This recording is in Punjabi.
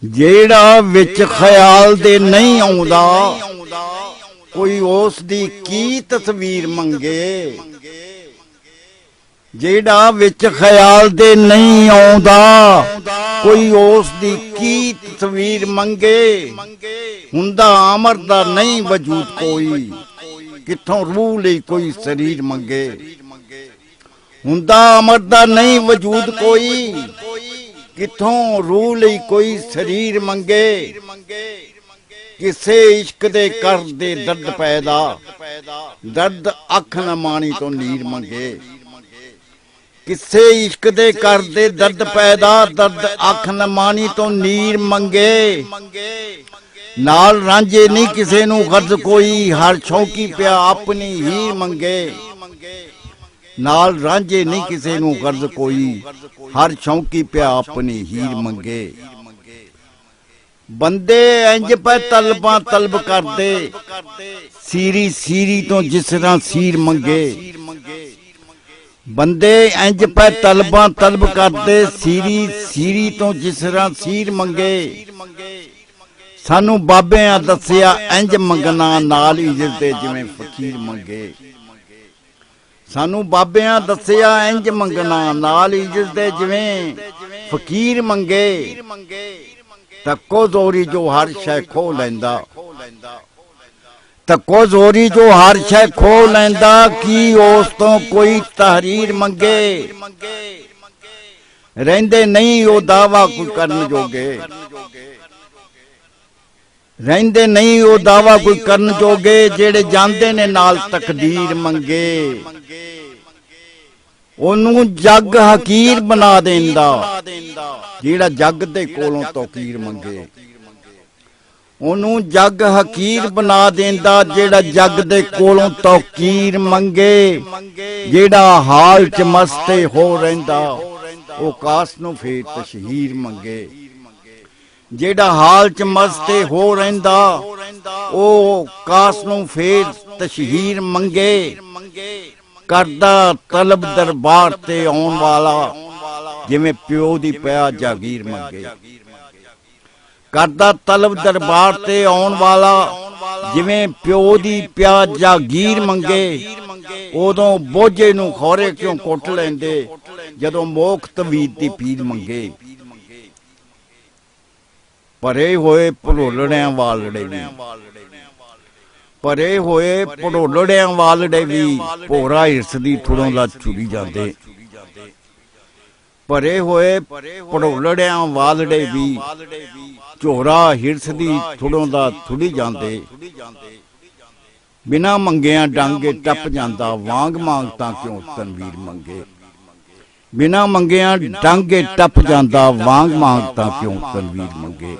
ਜਿਹੜਾ ਵਿੱਚ ਖਿਆਲ ਦੇ ਨਹੀਂ ਆਉਂਦਾ ਕੋਈ ਉਸ ਦੀ ਕੀ ਤਸਵੀਰ ਮੰਗੇ। ਜਿਹੜਾ ਵਿੱਚ ਖਿਆਲ ਦੇ ਨਹੀਂ ਆਉਂਦਾ ਕੋਈ ਉਸ ਦੀ ਕੀ ਤਸਵੀਰ ਮੰਗੇ। ਹੁੰਦਾ ਅਮਰ ਦਾ ਨਹੀਂ ਵਜੂਦ ਕੋਈ ਕਿੱਥੋਂ ਰੂਹ ਲਈ ਕੋਈ ਸਰੀਰ ਮੰਗੇ। ਹੁੰਦਾ ਅਮਰ ਦਾ ਨਹੀਂ ਵਜੂਦ ਕੋਈ ਕਿੱਥੋਂ ਰੂਹ ਲਈ ਕੋਈ ਸਰੀਰ ਮੰਗੇ। ਕਿਸੇ ਇਸ਼ਕ ਦੇ ਕਰਦੇ ਦਰਦ ਪੈਦਾ ਦਰਦ ਅੱਖ ਨਾ ਮਾਣੀ ਤੋਂ ਨੀਰ ਮੰਗੇ। ਕਿਸੇ ਇਸ਼ਕ ਦੇ ਕਰਦੇ ਦਰਦ ਪੈਦਾ ਦਰਦ ਅੱਖ ਨਾ ਮਾਣੀ ਤੋਂ ਨੀਰ ਮੰਗੇ। ਨਾਲ ਰਾਂਝੇ ਨਹੀਂ ਕਿਸੇ ਨੂੰ ਗਰਜ਼ ਕੋਈ ਹਰ ਸ਼ੌਕੀ ਪਿਆ ਆਪਣੀ ਹੀਰ ਮੰਗੇ। ਨਾਲ ਰਾਂਝੇ ਨਹੀਂ ਕਿਸੇ ਨੂੰ ਗਰਜ਼ ਕੋਈ ਹਰ ਸ਼ੌਕੀ ਪਿਆ ਆਪਣੀ ਹੀਰ ਮੰਗੇ। ਬੰਦੇ ਇੰਜ ਪੈ ਤਲਬਾਂ ਤਲਬ ਕਰਦੇ ਸੀਰੀ ਸੀਰੀ ਤੋਂ ਜਿਸ ਤਰ੍ਹਾਂ ਸੀਰ ਮੰਗੇ। ਬੰਦੇ ਇੰਜ ਪੈ ਤਲਬਾਂ ਤਲਬ ਕਰਦੇ ਸੀਰੀ ਸੀਰੀ ਤੋਂ ਜਿਸ ਤਰ੍ਹਾਂ ਸੀਰ ਮੰਗੇ। ਸਾਨੂੰ ਬਾਬਿਆਂ ਦੱਸਿਆ ਇੰਜ ਮੰਗਣਾ ਨਾਲ ਇਜ਼ਤ ਦੇ ਜਿਵੇਂ ਫਕੀਰ ਮੰਗੇ। ਸਾਨੂੰ ਬਾਬਿਆਂ ਦੱਸਿਆ ਇੰਜ ਮੰਗਣਾ ਨਾਲ ਇਜ਼ਤ ਦੇ ਜਿਵੇਂ ਫਕੀਰ ਮੰਗੇ। ਤੱਕੋ ਜ਼ੋਰੀ ਜੋ ਹਰ ਸ਼ੈ ਖੋ ਲੈਂਦਾ ਤੱਕੋ ਜ਼ੋਰੀ ਜੋ ਹਰ ਸ਼ੈ ਖੋ ਲੈਂਦਾ ਕੀ ਉਸ ਤੋਂ ਕੋਈ ਤਹਰੀਰ ਮੰਗੇ। ਰਹਿੰਦੇ ਨਹੀਂ ਉਹ ਦਾਵਾ ਕੋਈ ਕਰਨ ਜੋਗੇ। ਰਹਿੰਦੇ ਨਹੀਂ ਉਹ ਦਾਵਾ ਕੋਈ ਕਰਨ ਜੋਗੇ। ਜਿਹੜੇ ਜਾਂਦੇ ਨੇ ਨਾਲ ਤਕਦੀਰ ਮੰਗੇ। ਉਹਨੂੰ ਜੱਗ ਹਕੀਰ ਬਣਾ ਦੇਂਦਾ ਜਿਹੜਾ ਜੱਗ ਦੇ ਕੋਲੋਂ ਤੌਕੀਰ ਮੰਗੇ। ਉਹਨੂੰ ਜੱਗ ਹਕੀਰ ਬਣਾ ਦੇਂਦਾ ਜਿਹੜਾ ਜੱਗ ਦੇ ਕੋਲੋਂ ਤੌਕੀਰ ਮੰਗੇ। ਜਿਹੜਾ ਹਾਲ ਚ ਮਸਤੇ ਹੋ ਰਹਿੰਦਾ ਉਹ ਕਾਸ ਨੂੰ ਫੇਰ ਤਸ਼ਹੀਰ ਮੰਗੇ। ਜਿਹੜਾ ਹਾਲ ਚ ਮਸਤੇ ਹੋ ਰਹਿੰਦਾ ਉਹ ਕਾਸ ਨੂੰ ਫੇਰ ਤਸ਼ਹੀਰ ਮੰਗੇ। ਕਰਦਾ ਤਲਬ ਦਰਬਾਰ ਤੇ ਆਉਣ ਵਾਲਾ ਜਿਵੇਂ ਪਿਓ ਦੀ ਪਿਆ ਜਾਗੀਰ ਮੰਗੇ। ਕਰਦਾ ਤਲਬ ਦਰਬਾਰ ਤੇ ਆਉਣ ਵਾਲਾ ਜਿਵੇਂ ਪਿਓ ਦੀ ਪਿਆ ਜਾਗੀਰ ਮੰਗੇ। ਉਦੋਂ ਬੋਝੇ ਨੂੰ ਖੋਰੇ ਕਿਉਂ ਕੁੱਟ ਲੈਂਦੇ ਜਦੋਂ ਮੋਖ ਤਵੀਦ ਦੀ ਪੀਰ ਮੰਗੇ। ਭਰੇ ਹੋਏ ਭੜੋਲੜਿਆਂ ਵਾਲੜੇ ਵੀ ਭਰੇ ਹੋਏ ਭੜੋਲੜਿਆਂ ਵਾਲੜੇ ਵੀ ਭੋਰਾ ਹਿਰਸ ਦੀ ਥੁੜੋਂ ਦਾ ਚੁਰੀ ਜਾਂਦੇ। ਭਰੇ ਹੋਏ ਭੜੋਲੜਿਆਂ ਵਾਲੜੇ ਵੀ ਝੋਰਾ ਹਿਰਸ ਦੀ ਥੁੜੋਂ ਦਾ ਥੁੜੀ ਜਾਂਦੇ। ਬਿਨਾਂ ਮੰਗਿਆਂ ਡਾਂਗੇ ਟੱਪ ਜਾਂਦਾ ਵਾਂਗ ਮੰਗਤਾ ਕਿਉਂ ਤਨਵੀਰ ਮੰਗੇ। ਬਿਨਾਂ ਮੰਗਿਆਂ ਡਾਂਗੇ ਟੱਪ ਜਾਂਦਾ ਵਾਂਗ ਮੰਗਤਾ ਕਿਉਂ ਤਨਵੀਰ ਮੰਗੇ।